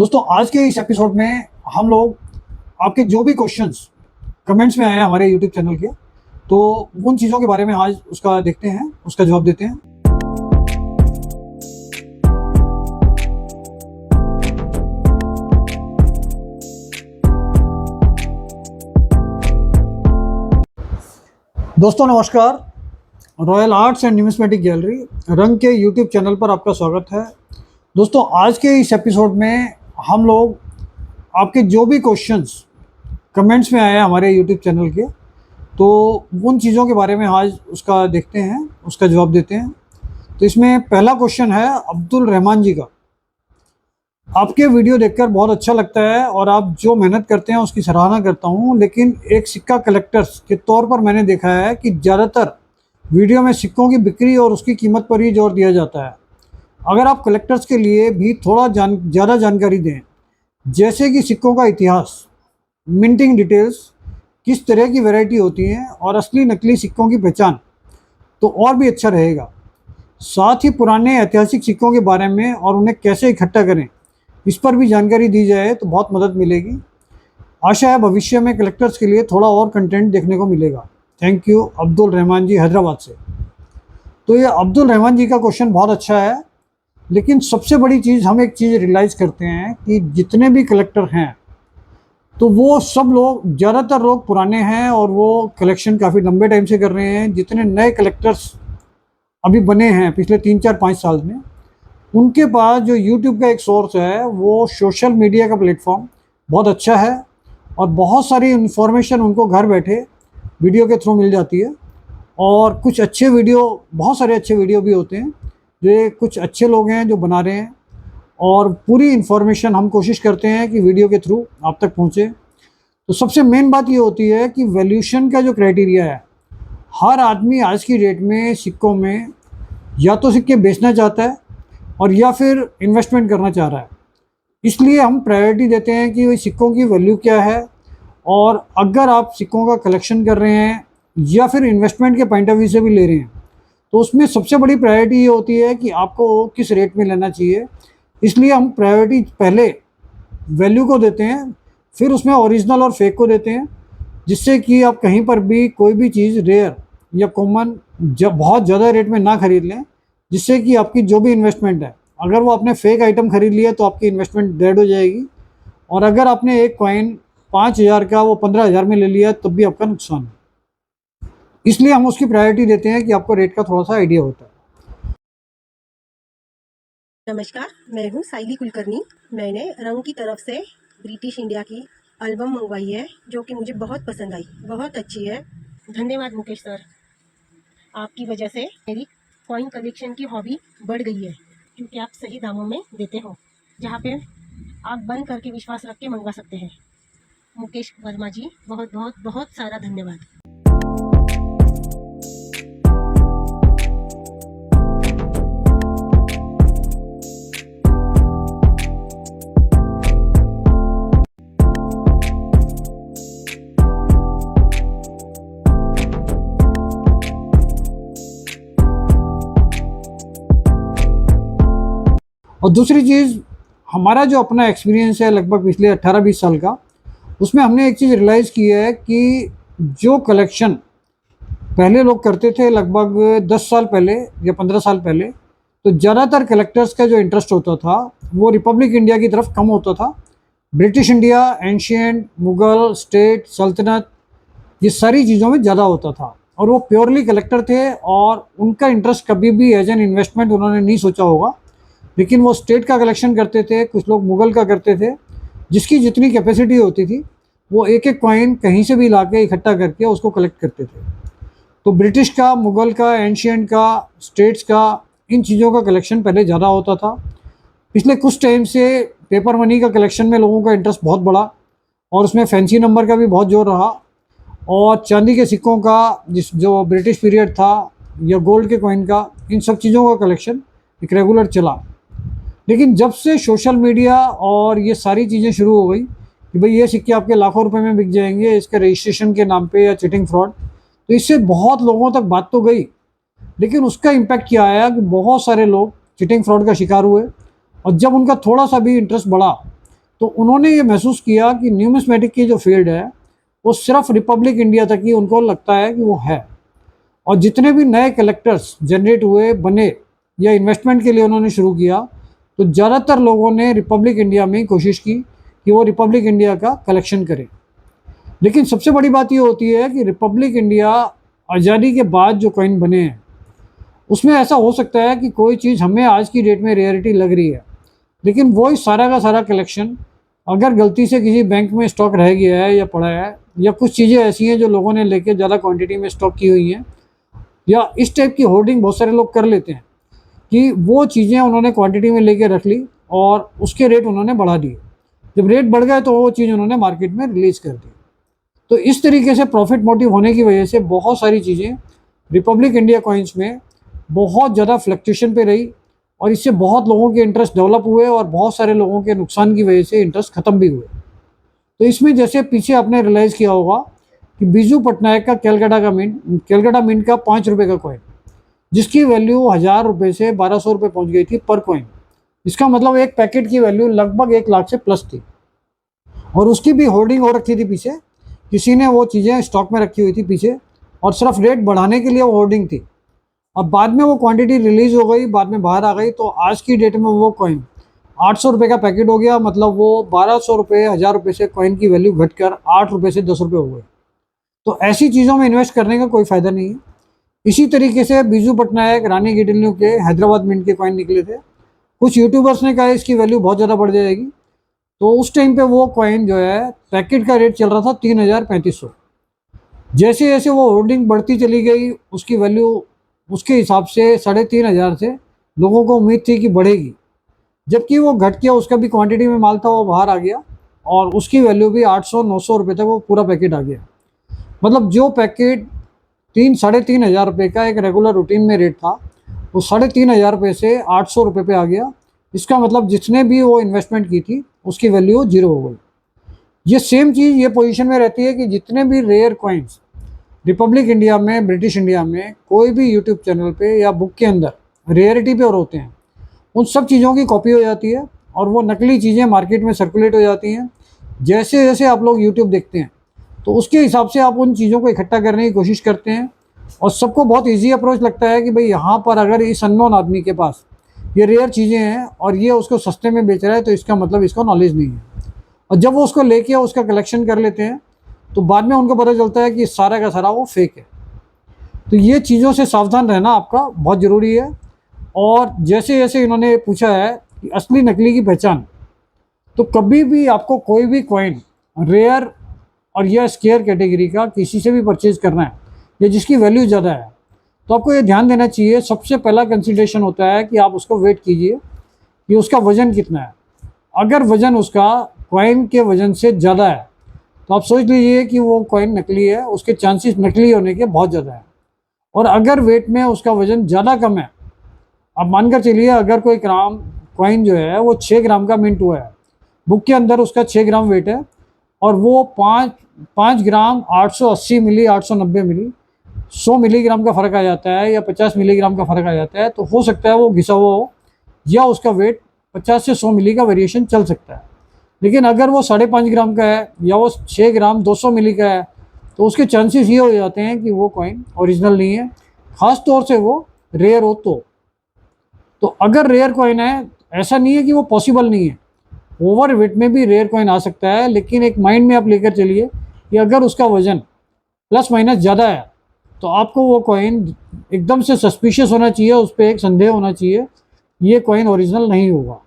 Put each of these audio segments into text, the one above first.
दोस्तों आज के इस एपिसोड में हम लोग आपके जो भी क्वेश्चंस कमेंट्स में आए हैं हमारे यूट्यूब चैनल के, तो उन चीज़ों के बारे में आज उसका देखते हैं, उसका जवाब देते हैं। दोस्तों नमस्कार, royal arts and numismatic gallery रंग के यूट्यूब चैनल पर आपका स्वागत है। दोस्तों आज के इस एपिसोड में हम लोग आपके जो भी क्वेश्चंस कमेंट्स में आए हैं हमारे यूट्यूब चैनल के, तो उन चीज़ों के बारे में आज उसका देखते हैं, उसका जवाब देते हैं। तो इसमें पहला क्वेश्चन है अब्दुल रहमान जी का। आपके वीडियो देखकर बहुत अच्छा लगता है और आप जो मेहनत करते हैं उसकी सराहना करता हूँ, लेकिन एक सिक्का कलेक्टर्स के तौर पर मैंने देखा है कि ज़्यादातर वीडियो में सिक्कों की बिक्री और उसकी कीमत पर ही जोर दिया जाता है। अगर आप कलेक्टर्स के लिए भी थोड़ा ज़्यादा जानकारी दें, जैसे कि सिक्कों का इतिहास, मिंटिंग डिटेल्स, किस तरह की वैरायटी होती हैं और असली नकली सिक्कों की पहचान, तो और भी अच्छा रहेगा। साथ ही पुराने ऐतिहासिक सिक्कों के बारे में और उन्हें कैसे इकट्ठा करें, इस पर भी जानकारी दी जाए तो बहुत मदद मिलेगी। आशा है भविष्य में कलेक्टर्स के लिए थोड़ा और कंटेंट देखने को मिलेगा। थैंक यू अब्दुल रहमान जी, हैदराबाद से। तो ये अब्दुल रहमान जी का क्वेश्चन बहुत अच्छा है, लेकिन सबसे बड़ी चीज़ हम एक चीज़ रियलाइज़ करते हैं कि जितने भी कलेक्टर हैं तो वो सब लोग, ज़्यादातर लोग पुराने हैं और वो कलेक्शन काफ़ी लंबे टाइम से कर रहे हैं। जितने नए कलेक्टर्स अभी बने हैं पिछले 3-4-5 साल में, उनके पास जो यूट्यूब का एक सोर्स है, वो सोशल मीडिया का प्लेटफॉर्म बहुत अच्छा है और बहुत सारी इन्फॉर्मेशन उनको घर बैठे वीडियो के थ्रू मिल जाती है। और कुछ अच्छे वीडियो, बहुत सारे अच्छे वीडियो भी होते हैं, जो कुछ अच्छे लोग हैं जो बना रहे हैं, और पूरी इन्फॉर्मेशन हम कोशिश करते हैं कि वीडियो के थ्रू आप तक पहुँचे। तो सबसे मेन बात ये होती है कि वैल्यूएशन का जो क्राइटेरिया है, हर आदमी आज की डेट में सिक्कों में या तो सिक्के बेचना चाहता है और या फिर इन्वेस्टमेंट करना चाह रहा है। इसलिए हम प्रायोरिटी देते हैं कि सिक्कों की वैल्यू क्या है, और अगर आप सिक्कों का कलेक्शन कर रहे हैं या फिर इन्वेस्टमेंट के पॉइंट ऑफ व्यू से भी ले रहे हैं, तो उसमें सबसे बड़ी प्रायोरिटी ये होती है कि आपको किस रेट में लेना चाहिए। इसलिए हम प्रायोरिटी पहले वैल्यू को देते हैं, फिर उसमें ओरिजिनल और फेक को देते हैं, जिससे कि आप कहीं पर भी कोई भी चीज़ रेयर या कॉमन जब बहुत ज़्यादा रेट में ना खरीद लें, जिससे कि आपकी जो भी इन्वेस्टमेंट है, अगर वो आपने फेक आइटम खरीद लिया तो आपकी इन्वेस्टमेंट डेड हो जाएगी, और अगर आपने एक कॉइन 5,000 का वो 15,000 में ले लिया तब भी आपका नुकसान है। इसलिए हम उसकी प्रायोरिटी देते हैं कि आपको रेट का थोड़ा सा आइडिया होता है। नमस्कार, मैं हूँ साइली कुलकर्णी। मैंने रंग की तरफ से ब्रिटिश इंडिया की एल्बम मंगवाई है, जो कि मुझे बहुत पसंद आई, बहुत अच्छी है। धन्यवाद मुकेश सर, आपकी वजह से मेरी कॉइन कलेक्शन की हॉबी बढ़ गई है, क्योंकि आप सही दामों में देते हो, जहाँ पे आप बंद करके विश्वास रख के मंगवा सकते हैं। मुकेश वर्मा जी, बहुत बहुत बहुत सारा धन्यवाद। और दूसरी चीज़, हमारा जो अपना एक्सपीरियंस है लगभग पिछले 18-20 साल का, उसमें हमने एक चीज़ रियलाइज़ की है कि जो कलेक्शन पहले लोग करते थे लगभग 10 साल पहले या 15 साल पहले, तो ज़्यादातर कलेक्टर्स का जो इंटरेस्ट होता था वो रिपब्लिक इंडिया की तरफ कम होता था। British India, ancient, Mughal, state, सल्तनत, ये सारी चीज़ों में ज़्यादा होता था, और वो प्योरली कलेक्टर थे और उनका इंटरेस्ट कभी भी एज एन इन्वेस्टमेंट उन्होंने नहीं सोचा होगा। लेकिन वो स्टेट का कलेक्शन करते थे, कुछ लोग मुग़ल का करते थे, जिसकी जितनी कैपेसिटी होती थी वो एक एक कॉइन कहीं से भी ला के इकट्ठा करके उसको कलेक्ट करते थे। तो ब्रिटिश का, मुग़ल का, एंशियंट का, स्टेट्स का, इन चीज़ों का कलेक्शन पहले ज़्यादा होता था। पिछले कुछ टाइम से पेपर मनी का कलेक्शन में लोगों का इंटरेस्ट बहुत बढ़ा, और उसमें फैंसी नंबर का भी बहुत जोर रहा, और चांदी के सिक्कों का, जो ब्रिटिश पीरियड था, या गोल्ड के कॉइन का, इन सब चीज़ों का कलेक्शन एक रेगुलर चला। लेकिन जब से सोशल मीडिया और ये सारी चीज़ें शुरू हो गई कि भाई ये सिक्के आपके लाखों रुपए में बिक जाएंगे इसके रजिस्ट्रेशन के नाम पे या चीटिंग फ्रॉड, तो इससे बहुत लोगों तक बात तो गई, लेकिन उसका इम्पैक्ट क्या आया कि बहुत सारे लोग चीटिंग फ्रॉड का शिकार हुए, और जब उनका थोड़ा सा भी इंटरेस्ट बढ़ा तो उन्होंने ये महसूस किया कि न्यूमिस्मेटिक की जो फील्ड है वो सिर्फ रिपब्लिक इंडिया तक ही उनको लगता है कि वो है, और जितने भी नए कलेक्टर्स जनरेट हुए बने या इन्वेस्टमेंट के लिए उन्होंने शुरू किया, तो ज़्यादातर लोगों ने रिपब्लिक इंडिया में ही कोशिश की कि वो रिपब्लिक इंडिया का कलेक्शन करें। लेकिन सबसे बड़ी बात ये होती है कि रिपब्लिक इंडिया आज़ादी के बाद जो कॉइन बने हैं उसमें ऐसा हो सकता है कि कोई चीज़ हमें आज की डेट में रेयरिटी लग रही है, लेकिन वही सारा का सारा कलेक्शन अगर गलती से किसी बैंक में स्टॉक रह गया है या पड़ा है, या कुछ चीज़ें ऐसी हैं जो लोगों ने लेके ज़्यादा क्वांटिटी में स्टॉक की हुई हैं, या इस टाइप की होर्डिंग बहुत सारे लोग कर लेते हैं कि वो चीज़ें उन्होंने क्वांटिटी में लेके रख ली और उसके रेट उन्होंने बढ़ा दिए। जब रेट बढ़ गए तो वो चीज़ उन्होंने मार्केट में रिलीज़ कर दी। तो इस तरीके से प्रॉफिट मोटिव होने की वजह से बहुत सारी चीज़ें रिपब्लिक इंडिया कॉइन्स में बहुत ज़्यादा फ्लक्चुएशन पे रही, और इससे बहुत लोगों के इंटरेस्ट डेवलप हुए और बहुत सारे लोगों के नुकसान की वजह से इंटरेस्ट ख़त्म भी हुए। तो इसमें जैसे पीछे आपने रियलाइज़ किया होगा कि बीजू पटनायक का कैलकाटा मिंट का 5 रुपये का कॉइन, जिसकी वैल्यू 1000 रुपये से 1200 रुपये पहुँच गई थी पर कॉइन। इसका मतलब एक पैकेट की वैल्यू लगभग 1 लाख से प्लस थी, और उसकी भी होर्डिंग हो रखी थी पीछे, किसी ने वो चीज़ें स्टॉक में रखी हुई थी पीछे, और सिर्फ रेट बढ़ाने के लिए वो होर्डिंग थी। अब बाद में वो क्वांटिटी रिलीज़ हो गई, बाद में बाहर आ गई, तो आज की डेट में वो कॉइन 800 रुपये का पैकेट हो गया। मतलब वो 1200 रुपये 1000 रुपये से कॉइन की वैल्यू घटकर 8 रुपये से 10 रुपये हो गई। तो ऐसी चीज़ों में इन्वेस्ट करने का कोई फ़ायदा नहीं है। इसी तरीके से बीजू पटनायक, रानी गिडलियों के हैदराबाद मिंट के कॉइन निकले थे। कुछ यूट्यूबर्स ने कहा इसकी वैल्यू बहुत ज़्यादा बढ़ जाएगी, तो उस टाइम पे वो कॉइन जो है पैकेट का रेट चल रहा था 3035 जैसे जैसे वो होल्डिंग बढ़ती चली गई, उसकी वैल्यू उसके हिसाब से 3500 से लोगों को उम्मीद थी कि बढ़ेगी, जबकि वो घट गया। उसका भी क्वांटिटी में माल था वो बाहर आ गया, और उसकी वैल्यू भी 800-900 रुपये तक वो पूरा पैकेट आ गया। मतलब जो पैकेट 3-3.5 रुपये का एक रेगुलर रूटीन में रेट था, वो 3.5 रुपये से 800 रुपये पे आ गया। इसका मतलब जिसने भी वो इन्वेस्टमेंट की थी उसकी वैल्यू 0 हो गई। ये सेम चीज़ ये पोजीशन में रहती है कि जितने भी रेयर कॉइन्स रिपब्लिक इंडिया में, ब्रिटिश इंडिया में कोई भी यूट्यूब चैनल पे या बुक के अंदर रेयरिटी पे और होते हैं, उन सब चीज़ों की कॉपी हो जाती है और वो नकली चीज़ें मार्केट में सर्कुलेट हो जाती हैं। जैसे जैसे आप लोग यूट्यूब देखते हैं तो उसके हिसाब से आप उन चीज़ों को इकट्ठा करने की कोशिश करते हैं, और सबको बहुत ईजी अप्रोच लगता है कि भाई यहाँ पर अगर इस अननोन आदमी के पास ये रेयर चीज़ें हैं और ये उसको सस्ते में बेच रहा है, तो इसका मतलब इसको नॉलेज नहीं है। और जब वो उसको लेके उसका कलेक्शन कर लेते हैं तो बाद में उनको पता चलता है कि सारा का सारा वो फेक है। तो ये चीज़ों से सावधान रहना आपका बहुत ज़रूरी है। और जैसे जैसे इन्होंने पूछा है कि असली नकली की पहचान, तो कभी भी आपको कोई भी कॉइन रेयर और या स्केयर कैटेगरी का किसी से भी परचेज करना है या जिसकी वैल्यू ज़्यादा है, तो आपको ये ध्यान देना चाहिए। सबसे पहला कंसिडरेशन होता है कि आप उसको वेट कीजिए कि उसका वज़न कितना है। अगर वज़न उसका कॉइन के वज़न से ज़्यादा है तो आप सोच लीजिए कि वो कॉइन नकली है, उसके चांसेस नकली होने के बहुत ज़्यादा है। और अगर वेट में उसका वज़न ज़्यादा कम है, आप मानकर चलिए अगर कोई ग्राम कॉइन जो है वो 6 ग्राम का मिंट हुआ है, बुक के अंदर उसका 6 ग्राम वेट है, और वो 5 ग्राम 880 मिली, 890 मिली, 100 मिलीग्राम का फ़र्क आ जाता है या 50 मिलीग्राम का फ़र्क आ जाता है, तो हो सकता है वो घिसा हुआ हो या उसका वेट 50 से 100 मिली का वेरिएशन चल सकता है। लेकिन अगर वो 5.5 ग्राम का है या वो 6 ग्राम 200 मिली का है, तो उसके चांसेस ये हो जाते हैं कि वो कॉइन ओरिजिनल नहीं है, ख़ास तौर से वो रेयर हो तो अगर रेयर कॉइन है, ऐसा नहीं है कि वो पॉसिबल नहीं है, ओवर वेट में भी रेयर कॉइन आ सकता है। लेकिन एक माइंड में आप लेकर चलिए कि अगर उसका वज़न प्लस माइनस ज़्यादा है तो आपको वो कॉइन एकदम से सस्पिशियस होना चाहिए, उस पर एक संदेह होना चाहिए, ये कॉइन ओरिजिनल नहीं होगा।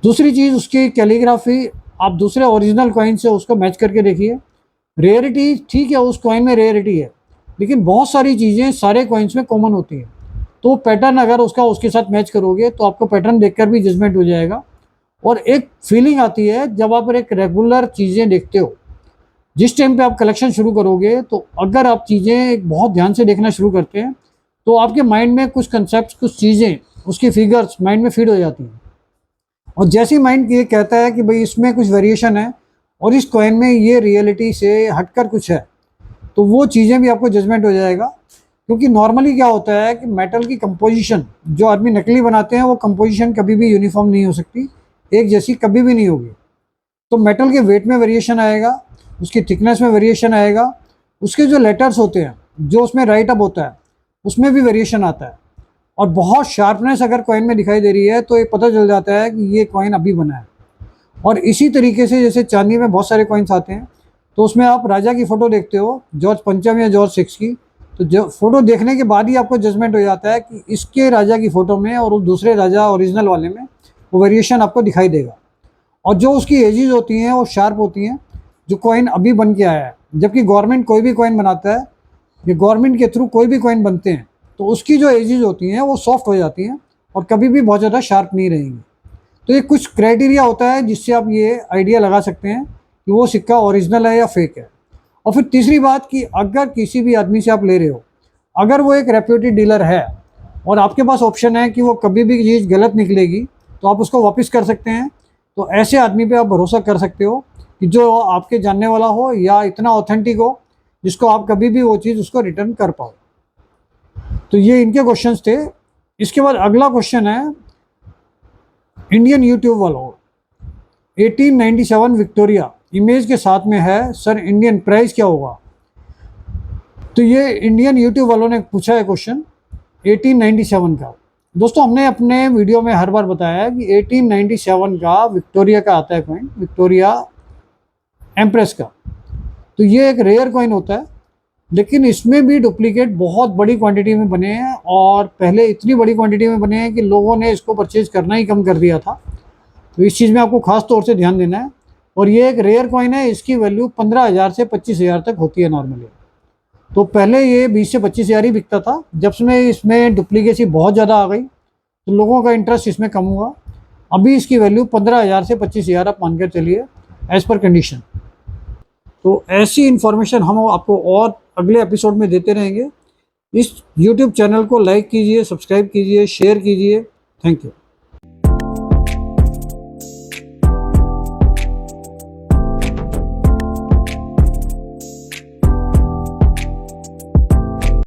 दूसरी चीज़ उसकी कैलीग्राफी, आप दूसरे ओरिजिनल कॉइन से उसको मैच करके देखिए। रेयरिटी ठीक है, उस कॉइन में रेयरिटी है, लेकिन बहुत सारी चीज़ें सारे कॉइन्स में कॉमन होती हैं, तो पैटर्न अगर उसका उसके साथ मैच करोगे तो आपको पैटर्न देखकर भी जजमेंट हो जाएगा। और एक फीलिंग आती है जब आप एक रेगुलर चीज़ें देखते हो। जिस टाइम पे आप कलेक्शन शुरू करोगे, तो अगर आप चीज़ें बहुत ध्यान से देखना शुरू करते हैं तो आपके माइंड में कुछ कंसेप्ट, कुछ चीज़ें, उसकी फिगर्स माइंड में फीड हो जाती हैं। और जैसे ही माइंड ये कहता है कि भाई इसमें कुछ वेरिएशन है और इस कॉइन में ये रियलिटी से हटकर कुछ है, तो वो चीज़ें भी आपको जजमेंट हो जाएगा। क्योंकि नॉर्मली क्या होता है कि मेटल की कंपोजिशन जो आदमी नकली बनाते हैं, वो कंपोजिशन कभी भी यूनिफॉर्म नहीं हो सकती, एक जैसी कभी भी नहीं होगी। तो मेटल के वेट में वेरिएशन आएगा, उसकी थिकनेस में वेरिएशन आएगा, उसके जो लेटर्स होते हैं जो उसमें राइट अप होता है उसमें भी वेरिएशन आता है। और बहुत शार्पनेस अगर कॉइन में दिखाई दे रही है तो ये पता चल जाता है कि ये कॉइन अभी बना है। और इसी तरीके से जैसे चांदी में बहुत सारे कॉइन्स आते हैं, तो उसमें आप राजा की फ़ोटो देखते हो, जॉर्ज पंचम या जॉर्ज सिक्स की, तो जो फ़ोटो देखने के बाद ही आपको जजमेंट हो जाता है कि इसके राजा की फ़ोटो में और उस दूसरे राजा ओरिजिनल वाले में वो वेरिएशन आपको दिखाई देगा। और जो उसकी एजेस होती हैं वो शार्प होती हैं, जो कॉइन अभी बन के आया है। जबकि गवर्नमेंट कोई भी कॉइन बनाता है, ये गवर्नमेंट के थ्रू कोई भी कॉइन बनते हैं, तो उसकी जो एजेस होती हैं वो सॉफ्ट हो जाती हैं और कभी भी बहुत ज़्यादा शार्प नहीं रहेंगी। तो ये कुछ क्राइटेरिया होता है जिससे आप ये आइडिया लगा सकते हैं कि वो सिक्का ओरिजिनल है या फेक है। और फिर तीसरी बात कि अगर किसी भी आदमी से आप ले रहे हो, अगर वो एक रेप्यूटेड डीलर है और आपके पास ऑप्शन है कि वो कभी भी चीज़ गलत निकलेगी तो आप उसको वापस कर सकते हैं, तो ऐसे आदमी पे आप भरोसा कर सकते हो कि जो आपके जानने वाला हो या इतना ऑथेंटिक हो जिसको आप कभी भी वो चीज़ उसको रिटर्न कर पाओ। तो ये इनके क्वेश्चंस थे। इसके बाद अगला क्वेश्चन है इंडियन यूट्यूब वालों, 1897 विक्टोरिया इमेज के साथ में है, सर इंडियन प्राइस क्या होगा? तो ये इंडियन यूट्यूब वालों ने पूछा है क्वेश्चन 1897 का। दोस्तों हमने अपने वीडियो में हर बार बताया है कि 1897 का विक्टोरिया का आता है कॉइन, विक्टोरिया एम्प्रेस का। तो ये एक रेयर कॉइन होता है, लेकिन इसमें भी डुप्लीकेट बहुत बड़ी क्वांटिटी में बने हैं और पहले इतनी बड़ी क्वांटिटी में बने हैं कि लोगों ने इसको परचेज करना ही कम कर दिया था। तो इस चीज़ में आपको खास तौर से ध्यान देना है। और ये एक रेयर कॉइन है, इसकी वैल्यू 15,000 से 25,000 तक होती है नॉर्मली। तो पहले ये 20 से 25,000 ही बिकता था, जब से इसमें डुप्लीकेसी बहुत ज़्यादा आ गई तो लोगों का इंटरेस्ट इसमें कम हुआ। अभी इसकी वैल्यू 15,000 से 25,000 आप मान कर चलिए एज़ पर कंडीशन। तो ऐसी इन्फॉर्मेशन हम आपको और अगले एपिसोड में देते रहेंगे। इस YouTube चैनल को लाइक कीजिए, सब्सक्राइब कीजिए, शेयर कीजिए। Thank you.